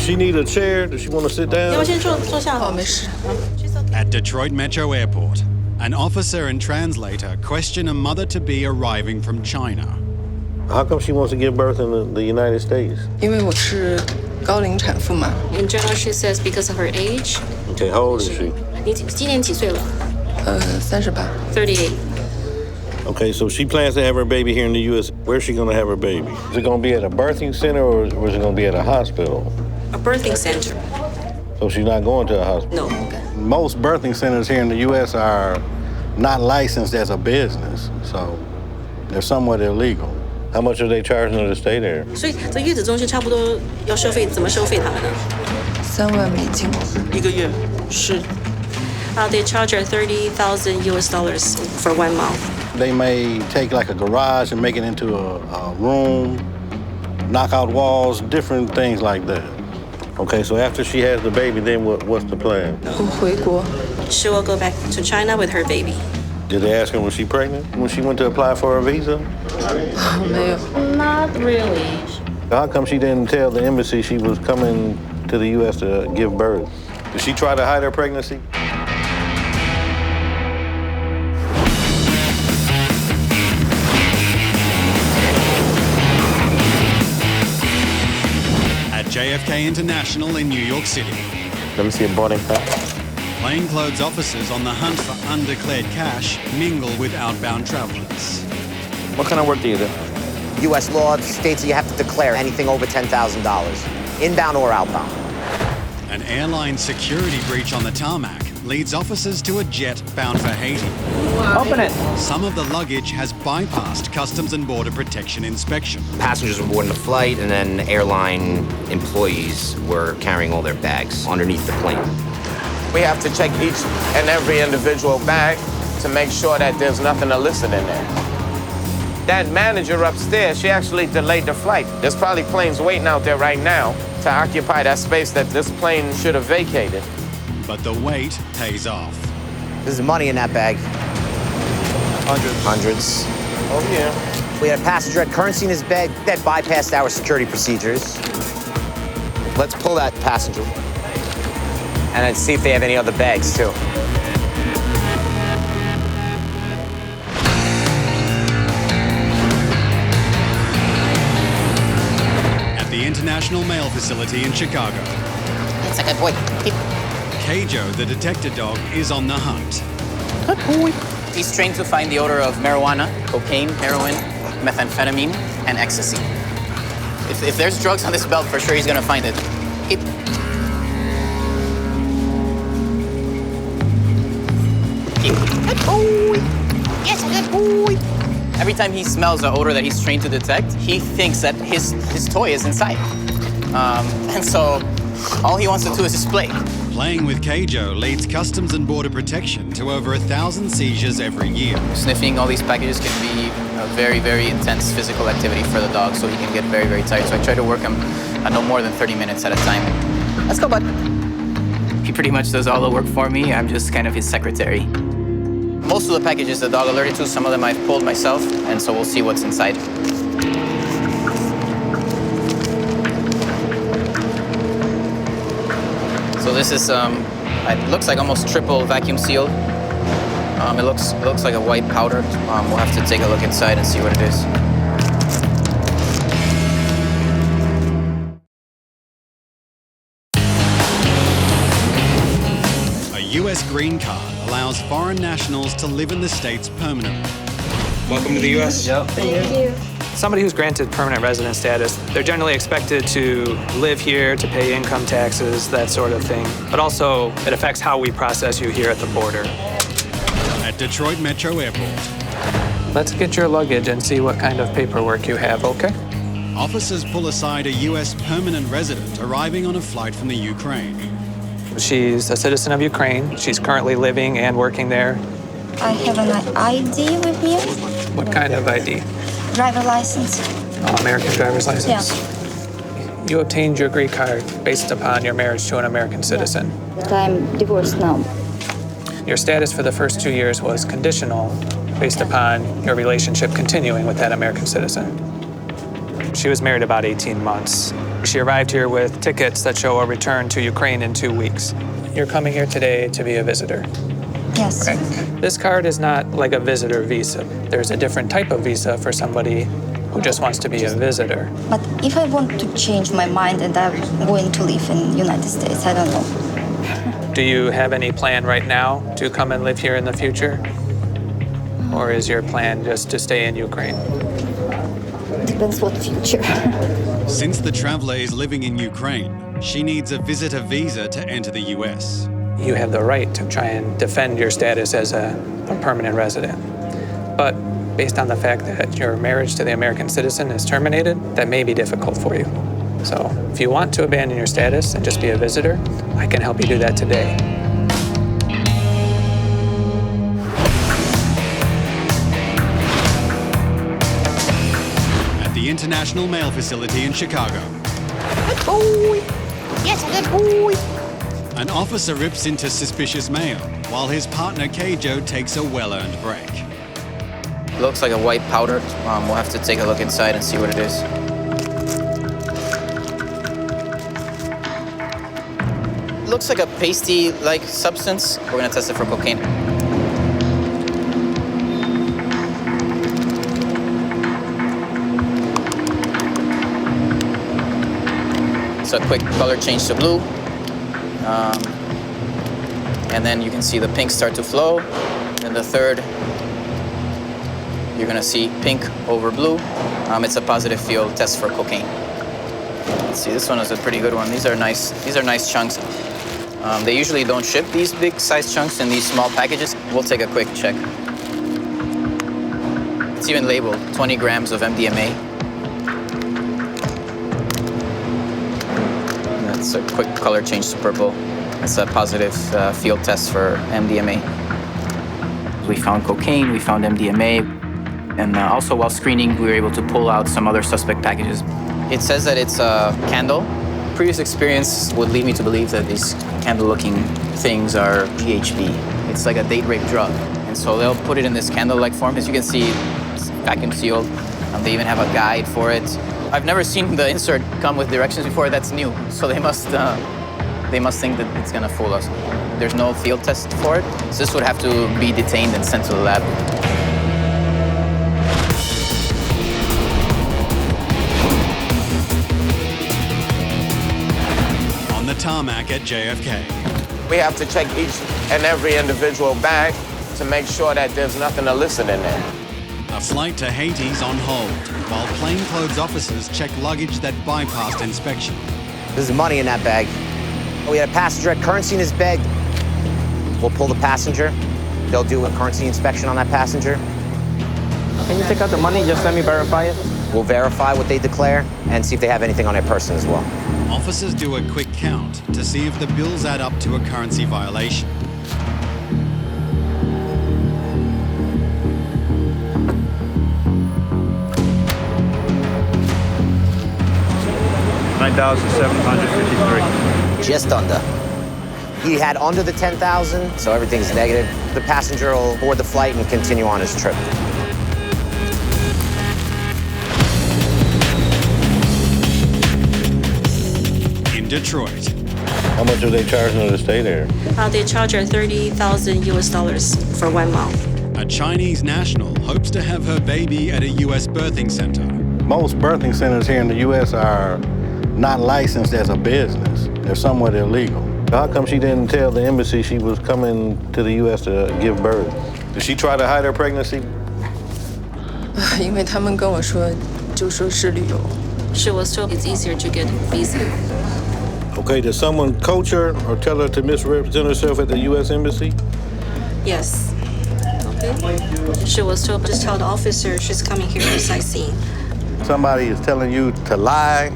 she need a chair? Does she want to sit down? At Detroit Metro Airport, an officer and translator question a mother-to-be arriving from China. How come she wants to give birth in the United States? 因为我是高龄产妇嘛。 In general, she says because of her age. Okay, how old is she? 你今年几岁了38。38. Okay, so she plans to have her baby here in the U.S. Where's she going to have her baby? Is it going to be at a birthing center or is it going to be at a hospital? A birthing center. So she's not going to a hospital? No. Most birthing centers here in the U.S. are not licensed as a business, so they're somewhat illegal. How much are they charging her to stay there? 所以这月子中心差不多要收费，怎么收费他们呢3万美金。一个月是。They charge her $30,000 for 1 month. They may take like a garage and make it into a room, knock out walls, different things like that. Okay, so after she has the baby, then what's the plan? 我回国。She will go back to China with her baby. Did they ask her was she pregnant when she went to apply for her visa? 没有。 Not really. How come she didn't tell the embassy she was coming to the U.S. to give birth? Did she try to hide her pregnancy? At JFK International in New York City, Let me see a boarding pass. plainclothes officers on the hunt for undeclared cash mingle with outbound travelers. What kind of work do you do? U.S. law states that you have to declare anything over $10,000, inbound or outbound. An airline security breach on the tarmac leads officers to a jet bound for Haiti. Open it. Some of the luggage has bypassed Customs and Border Protection inspection. Passengers were boarding the flight, and then airline employees were carrying all their bags underneath the plane. We have to check each and every individual bag to make sure that there's nothing illicit in there. That manager upstairs, she actually delayed the flight. There's probably planes waiting out there right now to occupy that space that this plane should have vacated. But the wait pays off. There's money in that bag. Hundreds. Oh, yeah. We had a passenger had currency in his bag that bypassed our security procedures. Let's pull that passenger. And then see if they have any other bags, too. At the International Mail Facility in Chicago, It's a good boy. Keijo, the detector dog, is on the hunt. Good boy. He's trained to find the odor of marijuana, cocaine, heroin, methamphetamine, and ecstasy. If there's drugs on this belt, for sure he's gonna find it. Good boy. Yes, good boy. Every time he smells an odor that he's trained to detect, he thinks that his toy is inside. And so all he wants to do is just play. Playing with Keijo leads Customs and Border Protection to over 1,000 seizures every year. Sniffing all these packages can be a very, very intense physical activity for the dog, so he can get very, very tired. So I try to work him at no more than 30 minutes at a time. Let's go, bud. He pretty much does all the work for me. I'm just kind of his secretary. Most of the packages the dog alerted to, some of them I've pulled myself, and so we'll see what's inside. So this is, it looks like almost triple vacuum sealed. It looks like a white powder. We'll have to take a look inside and see what it is. A U.S. green card allows foreign nationals to live in the States permanently. Welcome to the U.S. Yep. Thank you. Somebody who's granted permanent resident status, they're generally expected to live here, to pay income taxes, that sort of thing. But also, it affects how we process you here at the border. At Detroit Metro Airport, Let's get your luggage and see what kind of paperwork you have, okay? officers pull aside a U.S. permanent resident arriving on a flight from the Ukraine. She's a citizen of Ukraine. She's currently living and working there. I have an ID with me. What kind of ID? Driver license. American driver's license? Yeah. You obtained your green card based upon your marriage to an American citizen. I'm divorced now. Your status for the first 2 years was conditional based upon your relationship continuing with that American citizen. She was married about 18 months. She arrived here with tickets that show a return to Ukraine in 2 weeks. You're coming here today to be a visitor. Yes. This card is not like a visitor visa. There's a different type of visa for somebody who just wants to be a visitor. But if I want to change my mind and I'm going to live in United States, I don't know. Do you have any plan right now to come and live here in the future? Or is your plan just to stay in Ukraine? Depends what future. Since the traveler is living in Ukraine, she needs a visitor visa to enter the US. You have the right to try and defend your status as a permanent resident. But based on the fact that your marriage to the American citizen is terminated, that may be difficult for you. So if you want to abandon your status and just be a visitor, I can help you do that today. At the International Mail Facility in Chicago, Yes, a good boy. an officer rips into suspicious mail while his partner Keijo takes a well-earned break. Looks like a white powder. We'll have to take a look inside and see what it is. Looks like a pasty-like substance. We're gonna test it for cocaine. So a quick color change to blue. And then you can see the pink start to flow. And the third, you're gonna see pink over blue. It's a positive field test for cocaine. Let's see, this one is a pretty good one. These are nice chunks. They usually don't ship these big size chunks in these small packages. We'll take a quick check. It's even labeled 20 grams of MDMA. That's a quick color change to purple. That's a positive field test for MDMA. We found cocaine, we found MDMA, and also while screening, we were able to pull out some other suspect packages. It says that it's a candle. Previous experience would lead me to believe that these candle-looking things are GHB. It's like a date rape drug. And so they'll put it in this candle-like form. As you can see, it's vacuum sealed. They even have a guide for it. I've never seen the insert come with directions before. That's new. So they must think that it's gonna fool us. There's no field test for it. So this would have to be detained and sent to the lab. On the tarmac at JFK, We have to check each and every individual bag to make sure that there's nothing illicit in there. a flight to Haiti's on hold, while plainclothes officers check luggage that bypassed inspection. There's money in that bag. We had a passenger had currency in his bag. We'll pull the passenger. They'll do a currency inspection on that passenger. Can you take out the money? Just let me verify it. We'll verify what they declare and see if they have anything on their person as well. Officers do a quick count to see if the bills add up to a currency violation. $9,753. Just under. He had under the 10,000, so everything's negative. The passenger will board the flight and continue on his trip. In Detroit, How much are they charging her to stay there? They charge her $30,000 for 1 month. a Chinese national hopes to have her baby at a U.S. birthing center. Most birthing centers here in the U.S. are not licensed as a business. They're somewhat illegal. How come she didn't tell the embassy she was coming to the U.S. to give birth? Did she try to hide her pregnancy? 因为他们跟我说，就说是旅游。 She was told it's easier to get visa. Okay, did someone coach her or tell her to misrepresent herself at the U.S. Embassy? Yes. Okay. She was told just tell the officer she's coming here for sightseeing. Somebody is telling you to lie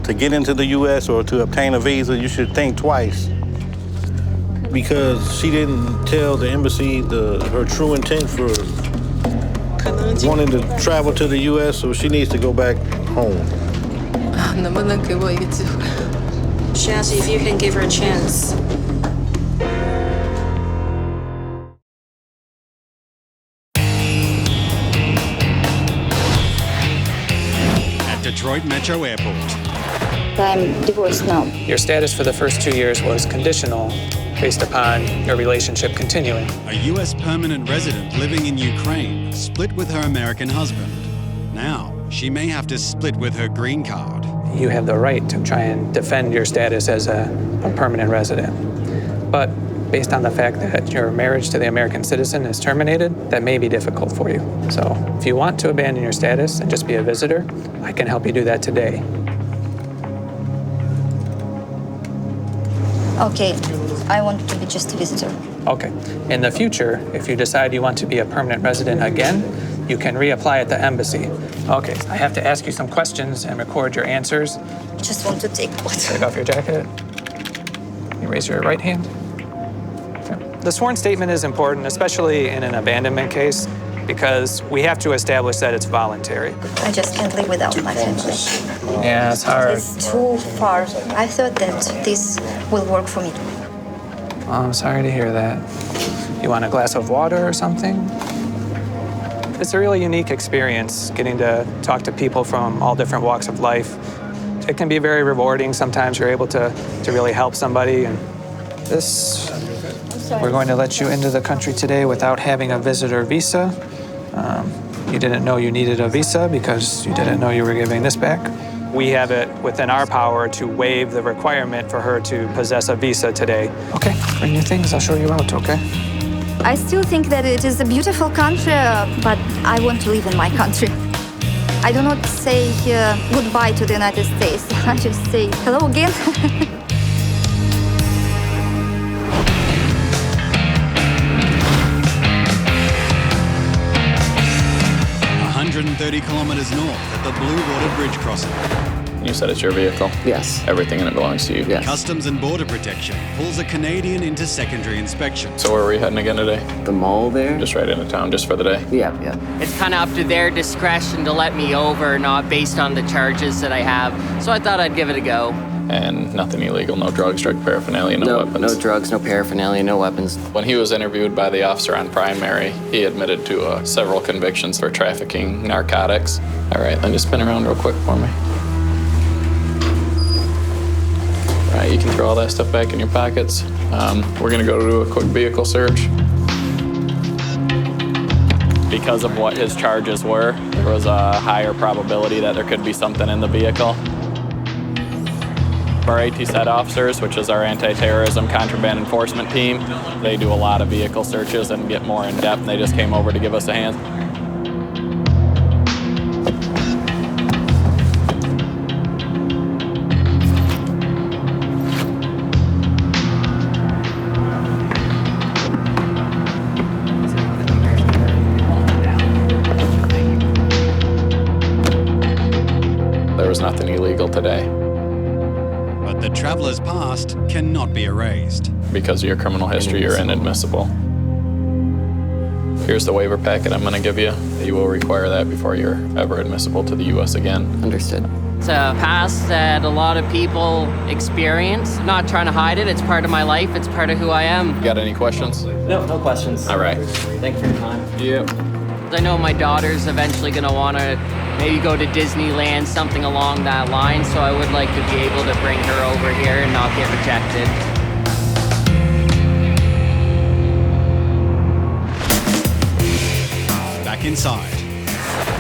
to get into the U.S. or to obtain a visa, you should think twice. Because she didn't tell the embassy her true intent for wanting to travel to the U.S., so she needs to go back home. 能不能给我一个机会？ She asked if you can give her a chance. At Detroit Metro Airport, but I'm divorced now. Your status for the first 2 years was conditional based upon your relationship continuing. A U.S. permanent resident living in Ukraine split with her American husband. Now, she may have to split with her green card. You have the right to try and defend your status as a permanent resident. But based on the fact that your marriage to the American citizen is terminated, that may be difficult for you. So if you want to abandon your status and just be a visitor, I can help you do that today. Okay, I want to be just a visitor. Okay. In the future, if you decide you want to be a permanent resident again, you can reapply at the embassy. Okay, I have to ask you some questions and record your answers. Just want to take what? Take off your jacket. You raise your right hand. Okay. The sworn statement is important, especially in an abandonment case, because we have to establish that it's voluntary. I just can't live without my family. Yeah, it's hard. It's too far. I thought that this will work for me. Oh, I'm sorry to hear that. You want a glass of water or something? It's a really unique experience getting to talk to people from all different walks of life. It can be very rewarding. Sometimes you're able to really help somebody. And we're going to let you into the country today without having a visitor visa. You didn't know you needed a visa because you didn't know you were giving this back. We have it within our power to waive the requirement for her to possess a visa today. Okay, bring your things. I'll show you out, okay? I still think that it is a beautiful country, but I want to live in my country. I do not say goodbye to the United States. I just say hello again. 130 kilometers north at the Blue Water Bridge crossing. You said it's your vehicle? Yes. Everything in it belongs to you? Yes. Customs and Border Protection pulls a Canadian into secondary inspection. So where are we heading again today? The mall there? Just right into town, just for the day? Yeah. It's kind of up to their discretion to let me over, not based on the charges that I have. So I thought I'd give it a go. And nothing illegal, no drugs, drug paraphernalia, no weapons? No drugs, no paraphernalia, no weapons. When he was interviewed by the officer on primary, he admitted to several convictions for trafficking narcotics. All right, then just spin around real quick for me. All right, you can throw all that stuff back in your pockets. We're gonna go do a quick vehicle search. Because of what his charges were, there was a higher probability that there could be something in the vehicle. Our ATSET officers, which is our anti-terrorism contraband enforcement team, they do a lot of vehicle searches and get more in depth, and they just came over to give us a hand. There was nothing illegal today. But the traveler's past cannot be erased. Because of your criminal history, you're inadmissible. Here's the waiver packet I'm gonna give you. You will require that before you're ever admissible to the US again. Understood. It's a past that a lot of people experience. I'm not trying to hide it. It's part of my life. It's part of who I am. Got any questions? No questions. All right. Thank you for your time. Yeah. I know my daughter's eventually going to want to maybe go to Disneyland, something along that line, so I would like to be able to bring her over here and not get rejected. Back inside.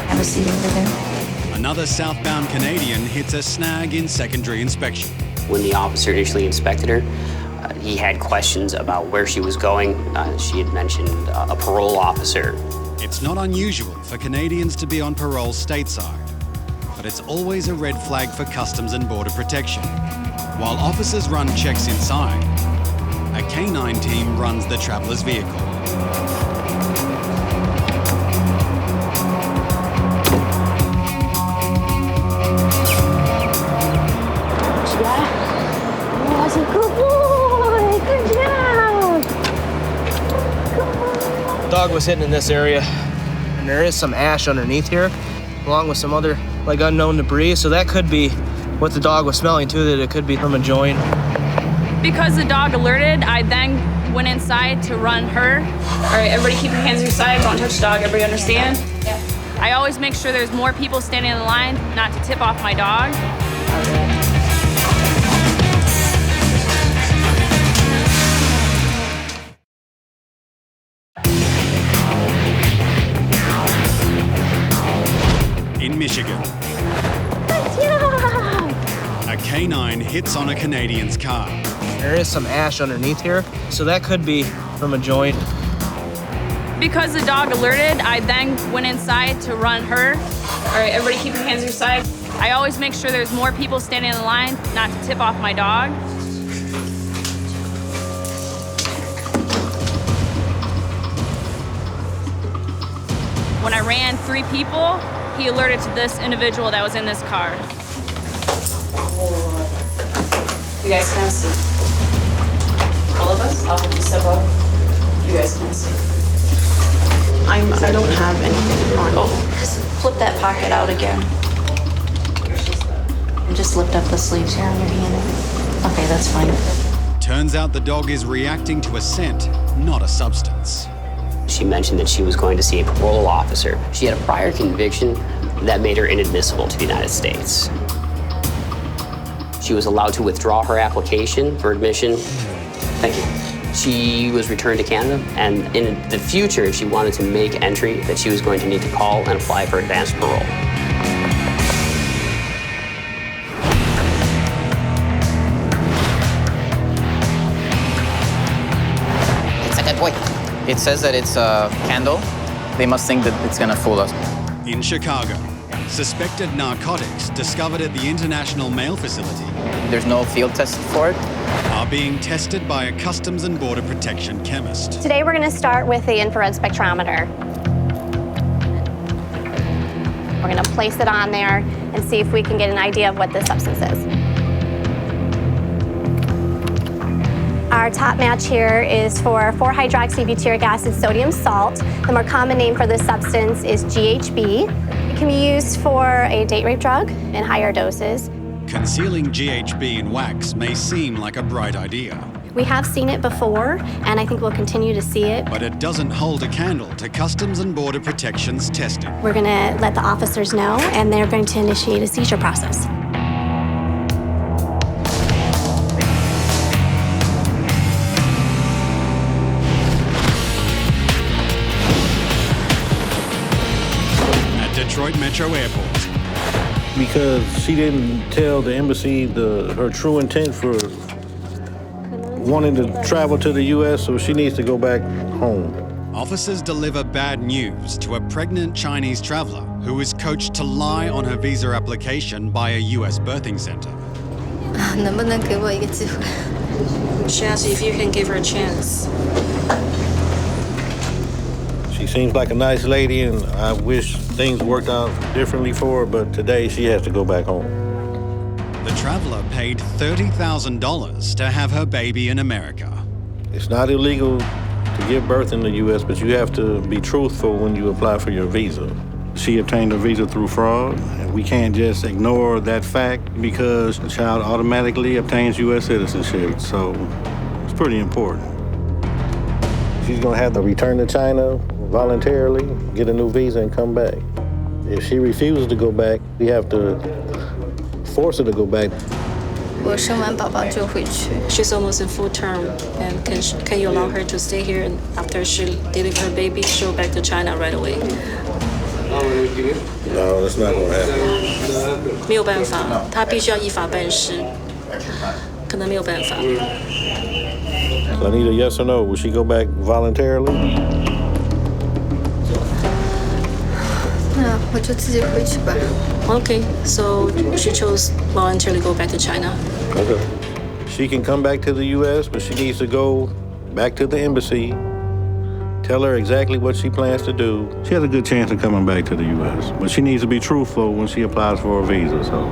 Have a seat over there. Another southbound Canadian hits a snag in secondary inspection. When the officer initially inspected her, he had questions about where she was going. She had mentioned a parole officer. It's not unusual for Canadians to be on parole stateside, but it's always a red flag for Customs and Border Protection. While officers run checks inside, a canine team runs the traveler's vehicle. Was a good boy. Good job. Dog was hidden in this area, and there is some ash underneath here, along with some other unknown debris. So that could be what the dog was smelling too. That it could be from a joint. Because the dog alerted, I then went inside to run her. All right, everybody keep your hands to your side. Don't touch the dog. Everybody understand? Yeah. I always make sure there's more people standing in the line, not to tip off my dog. a Canadian's car. There is some ash underneath here, so that could be from a joint. Because the dog alerted, I then went inside to run her. All right, everybody keep your hands to your side. I always make sure there's more people standing in the line, not to tip off my dog. When I ran 3 people, he alerted to this individual that was in this car. You guys can see. All of us? I'll just step up. You guys can see. I don't have anything on. Oh, just flip that pocket out again. And just lift up the sleeves here on your hand. Okay, that's fine. Turns out the dog is reacting to a scent, not a substance. She mentioned that she was going to see a parole officer. She had a prior conviction that made her inadmissible to the United States. She was allowed to withdraw her application for admission. Thank you. She was returned to Canada, and in the future, if she wanted to make entry, that she was going to need to call and apply for advanced parole. It's a good boy. It says that it's a candle. They must think that it's gonna fool us. In Chicago, suspected narcotics discovered at the International Mail Facility There's no field test for it. Are being tested by a Customs and Border Protection chemist. Today we're going to start with the infrared spectrometer. We're going to place it on there and see if we can get an idea of what this substance is. Our top match here is for 4-hydroxybutyric acid sodium salt. The more common name for this substance is GHB. It can be used for a date rape drug in higher doses. Concealing GHB in wax may seem like a bright idea. We have seen it before, and I think we'll continue to see it. But it doesn't hold a candle to Customs and Border Protection's testing. We're going to let the officers know, and they're going to initiate a seizure process. At Detroit Metro Airport. Because she didn't tell the embassy her true intent for wanting to travel to the U.S., so she needs to go back home. Officers deliver bad news to a pregnant Chinese traveler who is coached to lie on her visa application by a U.S. birthing center. 能不能给我一个机会? She asked if you can give her a chance. She seems like a nice lady, and I wish things worked out differently for her, but today she has to go back home. The traveler paid $30,000 to have her baby in America. It's not illegal to give birth in the U.S., but you have to be truthful when you apply for your visa. She obtained her visa through fraud, and we can't just ignore that fact because the child automatically obtains U.S. citizenship, so it's pretty important. She's gonna have to return to China voluntarily, get a new visa, and come back. If she refuses to go back, we have to force her to go back. 我生完宝宝就回去. She's almost in full term, and can you allow her to stay here and after she deliver her baby, she'll go back to China right away? No, that's not gonna happen. 没有办法，她必须要依法办事，可能没有办法。So I need a yes or no. Will she go back voluntarily? 那我就自己回去吧. Okay, so she chose voluntarily go back to China. Okay. She can come back to the U.S., but she needs to go back to the embassy, tell her exactly what she plans to do. She has a good chance of coming back to the U.S., but she needs to be truthful when she applies for a visa, so